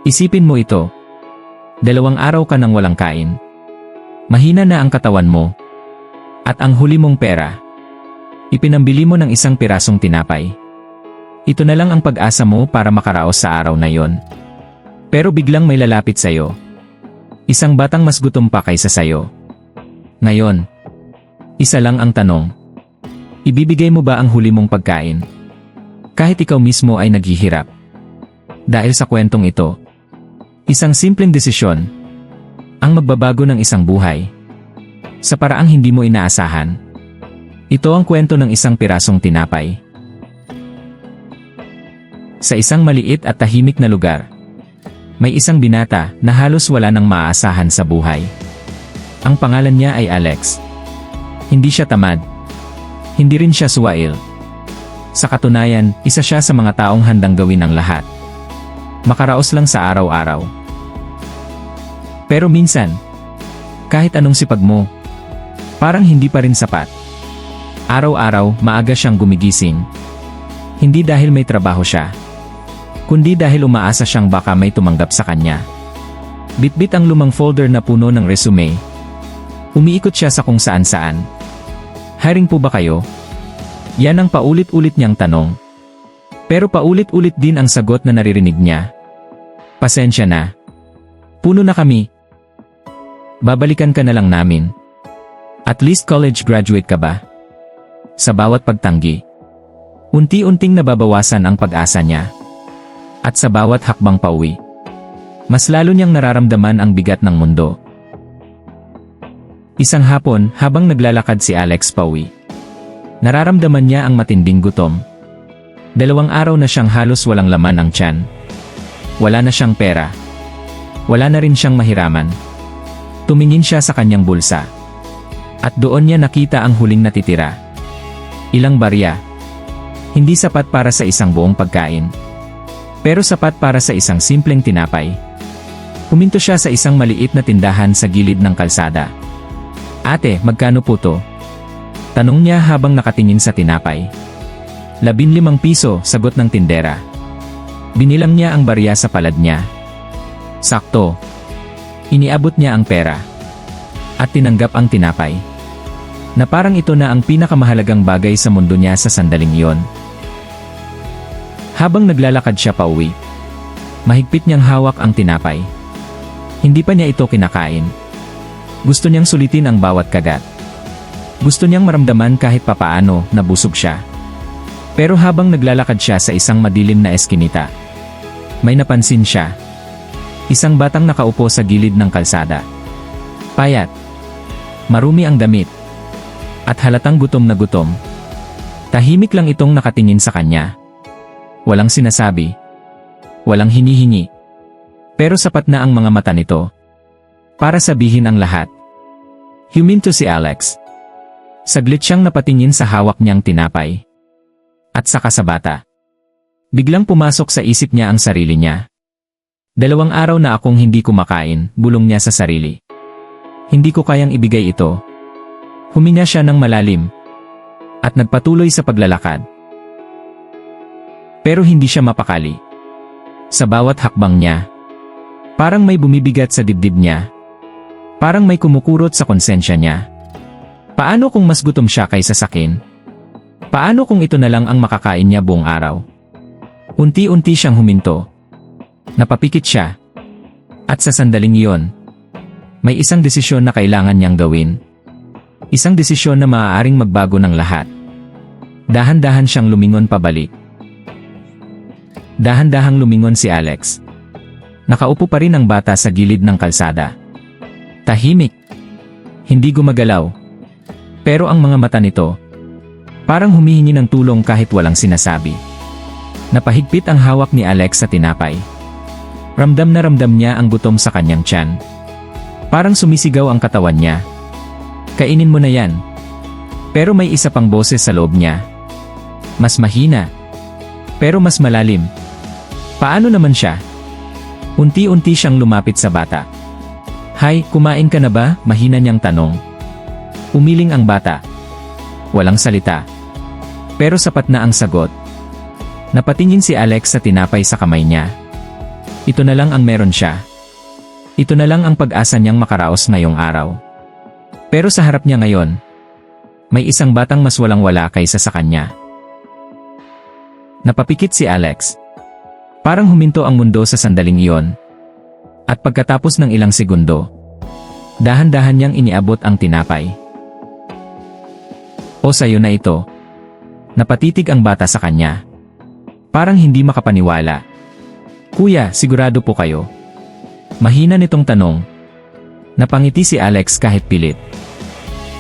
Isipin mo ito. 2 araw ka nang walang kain. Mahina na ang katawan mo. At ang huli mong pera, ipinambili mo ng 1 pirasong tinapay. Ito na lang ang pag-asa mo para makaraos sa araw na yon. Pero biglang may lalapit sa'yo. Isang batang mas gutom pa kaysa sa'yo. Ngayon, isa lang ang tanong. Ibibigay mo ba ang huli mong pagkain? Kahit ikaw mismo ay naghihirap. Dahil sa kwentong ito, isang simpleng desisyon ang magbabago ng isang buhay. Sa paraang hindi mo inaasahan. Ito ang kwento ng 1 pirasong tinapay. Sa isang maliit at tahimik na lugar, may isang binata na halos wala nang maaasahan sa buhay. Ang pangalan niya ay Alex. Hindi siya tamad. Hindi rin siya suwail. Sa katunayan, isa siya sa mga taong handang gawin ang lahat. Makaraos lang sa araw-araw. Pero minsan, kahit anong sipag mo, parang hindi pa rin sapat. Araw-araw, maaga siyang gumigising. Hindi dahil may trabaho siya, kundi dahil umaasa siyang baka may tumanggap sa kanya. Bitbit ang lumang folder na puno ng resume. Umiikot siya sa kung saan-saan. Hiring po ba kayo? Yan ang paulit-ulit niyang tanong. Pero paulit-ulit din ang sagot na naririnig niya. Pasensya na. Puno na kami. Babalikan ka na lang namin. At least college graduate ka ba? Sa bawat pagtanggi, unti-unting nababawasan ang pag-asa niya. At sa bawat hakbang pauwi, mas lalo niyang nararamdaman ang bigat ng mundo. Isang hapon, habang naglalakad si Alex pauwi, nararamdaman niya ang matinding gutom. 2 araw na siyang halos walang laman ang tiyan. Wala na siyang pera. Wala na rin siyang mahiraman. Tumingin siya sa kanyang bulsa. At doon niya nakita ang huling natitira. Ilang barya. Hindi sapat para sa isang buong pagkain. Pero sapat para sa isang simpleng tinapay. Huminto siya sa isang maliit na tindahan sa gilid ng kalsada. Ate, magkano po to? Tanong niya habang nakatingin sa tinapay. 15 piso, sagot ng tindera. Binilang niya ang barya sa palad niya. Sakto. Iniabot niya ang pera. At tinanggap ang tinapay. Na parang ito na ang pinakamahalagang bagay sa mundo niya sa sandaling iyon. Habang naglalakad siya pauwi, mahigpit niyang hawak ang tinapay. Hindi pa niya ito kinakain. Gusto niyang sulitin ang bawat kagat. Gusto niyang maramdaman kahit papaano na busog siya. Pero habang naglalakad siya sa isang madilim na eskinita, may napansin siya. Isang batang nakaupo sa gilid ng kalsada. Payat. Marumi ang damit. At halatang gutom na gutom. Tahimik lang itong nakatingin sa kanya. Walang sinasabi. Walang hinihingi. Pero sapat na ang mga mata nito para sabihin ang lahat. Huminto si Alex. Saglit siyang napatingin sa hawak niyang tinapay. At saka sa bata. Biglang pumasok sa isip niya ang sarili niya. 2 araw na akong hindi kumakain, bulong niya sa sarili. Hindi ko kayang ibigay ito. Huminga siya ng malalim. At nagpatuloy sa paglalakad. Pero hindi siya mapakali. Sa bawat hakbang niya, parang may bumibigat sa dibdib niya. Parang may kumukurot sa konsensya niya. Paano kung mas gutom siya kaysa sa akin? Paano kung ito na lang ang makakain niya buong araw? Unti-unti siyang huminto. Napapikit siya. At sa sandaling iyon, may isang desisyon na kailangan niyang gawin. Isang desisyon na maaaring magbago ng lahat. Dahan-dahan siyang lumingon pabalik. Dahan-dahang lumingon si Alex. Nakaupo pa rin ang bata sa gilid ng kalsada. Tahimik. Hindi gumagalaw. Pero ang mga mata nito, parang humihingi ng tulong kahit walang sinasabi. Napahigpit ang hawak ni Alex sa tinapay. Ramdam na ramdam niya ang gutom sa kanyang tiyan. Parang sumisigaw ang katawan niya. Kainin mo na yan. Pero may isa pang boses sa loob niya. Mas mahina. Pero mas malalim. Paano naman siya? Unti-unti siyang lumapit sa bata. Hay, kumain ka na ba? Mahina niyang tanong. Umiling ang bata. Walang salita. Pero sapat na ang sagot. Napatingin si Alex sa tinapay sa kamay niya. Ito na lang ang meron siya. Ito na lang ang pag-asa niyang makaraos ngayong araw. Pero sa harap niya ngayon, may isang batang mas walang-wala kaysa sa kanya. Napapikit si Alex. Parang huminto ang mundo sa sandaling iyon. At pagkatapos ng ilang segundo, dahan-dahan niyang iniabot ang tinapay. O sayo na ito. Napatitig ang bata sa kanya. Parang hindi makapaniwala. Kuya, sigurado po kayo? Mahina nitong tanong. Napangiti si Alex kahit pilit.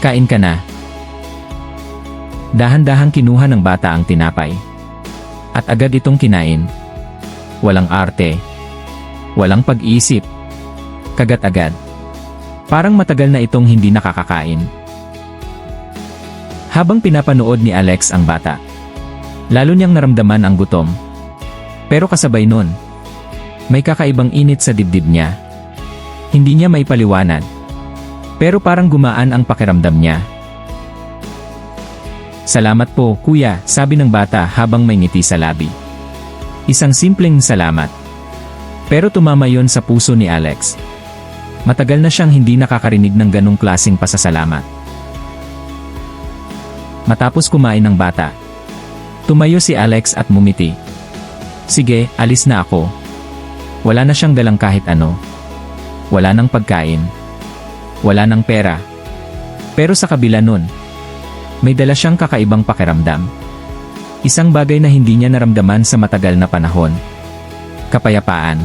Kain ka na. Dahan-dahang kinuha ng bata ang tinapay. At agad itong kinain. Walang arte. Walang pag-iisip. Kagat-agad. Parang matagal na itong hindi nakakakain. Habang pinapanood ni Alex ang bata, lalo niyang naramdaman ang gutom. Pero kasabay nun, may kakaibang init sa dibdib niya. Hindi niya maipaliwanag. Pero parang gumaan ang pakiramdam niya. Salamat po, kuya, sabi ng bata habang may ngiti sa labi. Isang simpleng salamat. Pero tumama yon sa puso ni Alex. Matagal na siyang hindi nakakarinig ng ganong klaseng pasasalamat. Matapos kumain ng bata, tumayo si Alex at mumiti. Sige, alis na ako. Wala na siyang dalang kahit ano. Wala nang pagkain. Wala nang pera. Pero sa kabila nun, may dala siyang kakaibang pakiramdam. Isang bagay na hindi niya naramdaman sa matagal na panahon. Kapayapaan.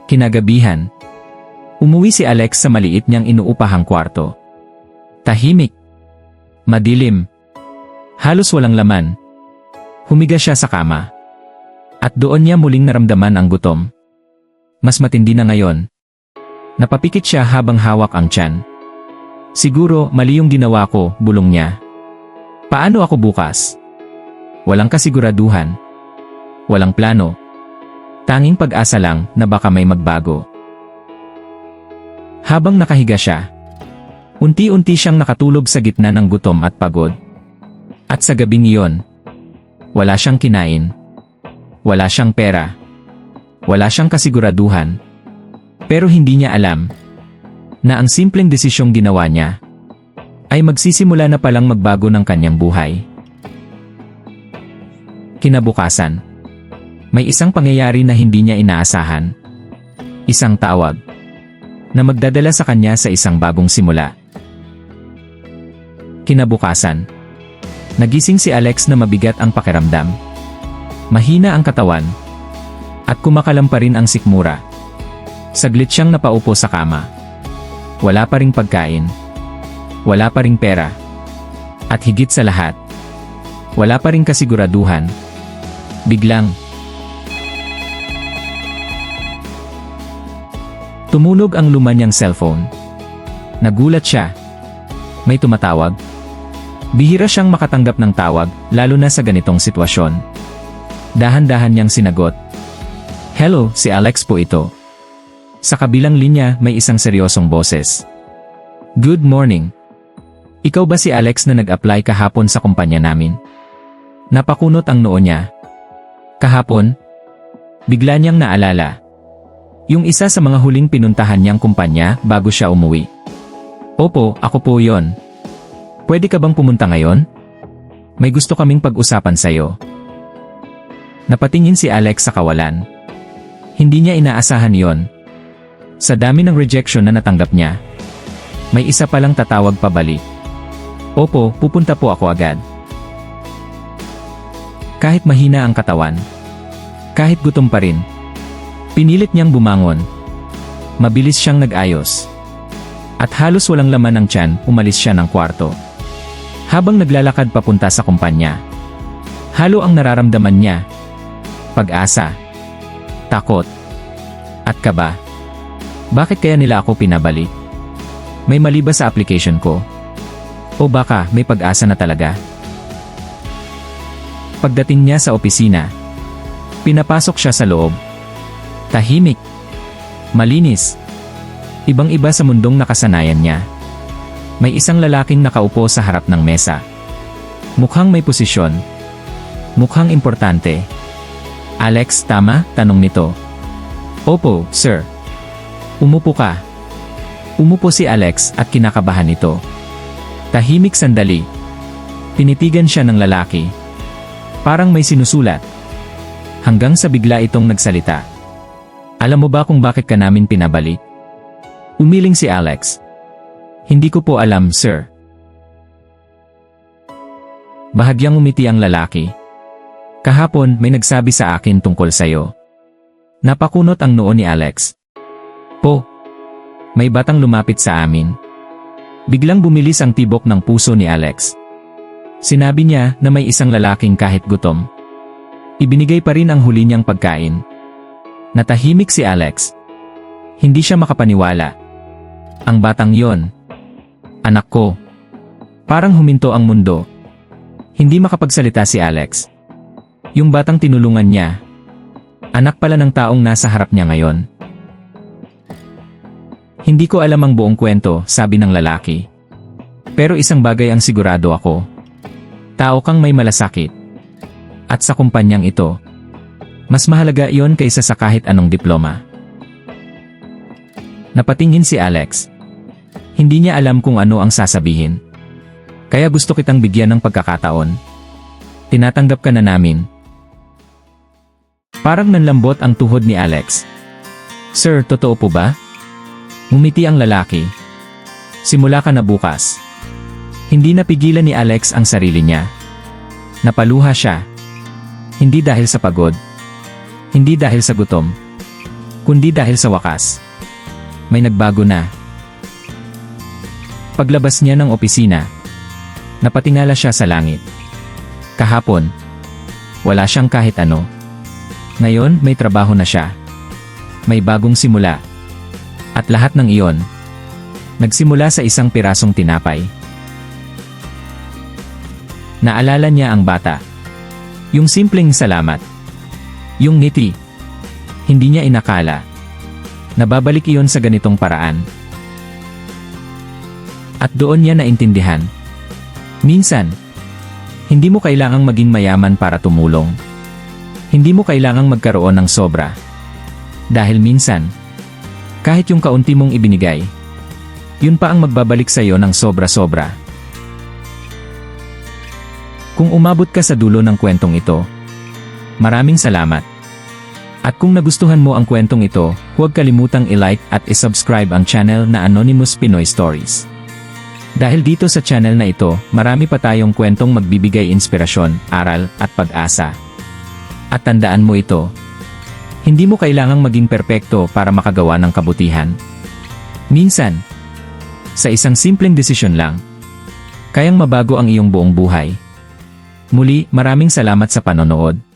Kinagabihan, umuwi si Alex sa maliit niyang inuupahang kwarto. Tahimik. Madilim. Halos walang laman. Humiga siya sa kama. At doon niya muling naramdaman ang gutom. Mas matindi na ngayon. Napapikit siya habang hawak ang tiyan. Siguro, mali yung ginawa ko, bulong niya. Paano ako bukas? Walang kasiguraduhan. Walang plano. Tanging pag-asa lang na baka may magbago. Habang nakahiga siya, unti-unti siyang nakatulog sa gitna ng gutom at pagod. At sa gabing iyon, wala siyang kinain. Wala siyang pera. Wala siyang kasiguraduhan. Pero hindi niya alam na ang simpleng desisyong ginawa niya ay magsisimula na palang magbago ng kanyang buhay. Kinabukasan, may isang pangyayari na hindi niya inaasahan. Isang tawag na magdadala sa kanya sa isang bagong simula. Kinabukasan, nagising si Alex na mabigat ang pakiramdam. Mahina ang katawan, at kumakalam pa rin ang sikmura. Saglit siyang napaupo sa kama. Wala pa ring pagkain. Wala pa ring pera. At higit sa lahat, wala pa ring kasiguraduhan. Biglang, tumunog ang luma niyang cellphone. Nagulat siya. May tumatawag. Bihira siyang makatanggap ng tawag, lalo na sa ganitong sitwasyon. Dahan-dahan niyang sinagot. Hello, si Alex po ito. Sa kabilang linya, may isang seryosong boses. Good morning. Ikaw ba si Alex na nag-apply kahapon sa kumpanya namin? Napakunot ang noo niya. Kahapon? Bigla niyang naalala. Yung isa sa mga huling pinuntahan niyang kumpanya bago siya umuwi. Opo, ako po yon. Pwede ka bang pumunta ngayon? May gusto kaming pag-usapan sa'yo. Napatingin si Alex sa kawalan. Hindi niya inaasahan yon. Sa dami ng rejection na natanggap niya, may isa palang tatawag pabalik. Opo, pupunta po ako agad. Kahit mahina ang katawan, kahit gutom pa rin, pinilit niyang bumangon. Mabilis siyang nag-ayos. At halos walang laman ng tiyan, umalis siya ng kwarto. Habang naglalakad papunta sa kumpanya, halo ang nararamdaman niya. Pag-asa, takot, at kaba. Bakit kaya nila ako pinabalik? May mali ba sa application ko? O baka may pag-asa na talaga? Pagdating niya sa opisina, pinapasok siya sa loob. Tahimik, malinis, ibang-iba sa mundong nakasanayan niya. May isang lalaking nakaupo sa harap ng mesa. Mukhang may posisyon. Mukhang importante. Alex, tama? Tanong nito. Opo, sir. Umupo ka. Umupo si Alex at kinakabahan nito. Tahimik sandali. Tinitigan siya ng lalaki. Parang may sinusulat. Hanggang sa bigla itong nagsalita. Alam mo ba kung bakit ka namin pinabalik? Umiling si Alex. Hindi ko po alam, sir. Bahagyang umiti ang lalaki. Kahapon may nagsabi sa akin tungkol sayo. Napakunot ang noo ni Alex. Po. May batang lumapit sa amin. Biglang bumilis ang tibok ng puso ni Alex. Sinabi niya na may isang lalaking kahit gutom. Ibinigay pa rin ang huli niyang pagkain. Natahimik si Alex. Hindi siya makapaniwala. Ang batang yon. Anak ko. Parang huminto ang mundo. Hindi makapagsalita si Alex. Yung batang tinulungan niya. Anak pala ng taong nasa harap niya ngayon. Hindi ko alam ang buong kwento, sabi ng lalaki. Pero isang bagay ang sigurado ako. Tao kang may malasakit. At sa kumpanyang ito, mas mahalaga iyon kaysa sa kahit anong diploma. Napatingin si Alex. Hindi niya alam kung ano ang sasabihin. Kaya gusto kitang bigyan ng pagkakataon. Tinatanggap ka na namin. Parang nanlambot ang tuhod ni Alex. Sir, totoo po ba? Ngumiti ang lalaki. Simula ka na bukas. Hindi napigilan ni Alex ang sarili niya. Napaluha siya. Hindi dahil sa pagod. Hindi dahil sa gutom. Kundi dahil sa wakas. May nagbago na. Paglabas niya ng opisina, napatingala siya sa langit. Kahapon, wala siyang kahit ano. Ngayon, may trabaho na siya. May bagong simula. At lahat ng iyon, nagsimula sa isang pirasong tinapay. Naalala niya ang bata. Yung simpleng salamat. Yung ngiti. Hindi niya inakala. Nababalik iyon sa ganitong paraan. At doon niya naintindihan. Minsan, hindi mo kailangang maging mayaman para tumulong. Hindi mo kailangang magkaroon ng sobra. Dahil minsan, kahit yung kaunti mong ibinigay, yun pa ang magbabalik sa iyo ng sobra-sobra. Kung umabot ka sa dulo ng kwentong ito, maraming salamat. At kung nagustuhan mo ang kwentong ito, huwag kalimutang i-like at i-subscribe ang channel na Anonymous Pinoy Stories. Dahil dito sa channel na ito, marami pa tayong kwentong magbibigay inspirasyon, aral, at pag-asa. At tandaan mo ito, hindi mo kailangang maging perpekto para makagawa ng kabutihan. Minsan, sa isang simpleng desisyon lang, kayang mabago ang iyong buong buhay. Muli, maraming salamat sa panonood.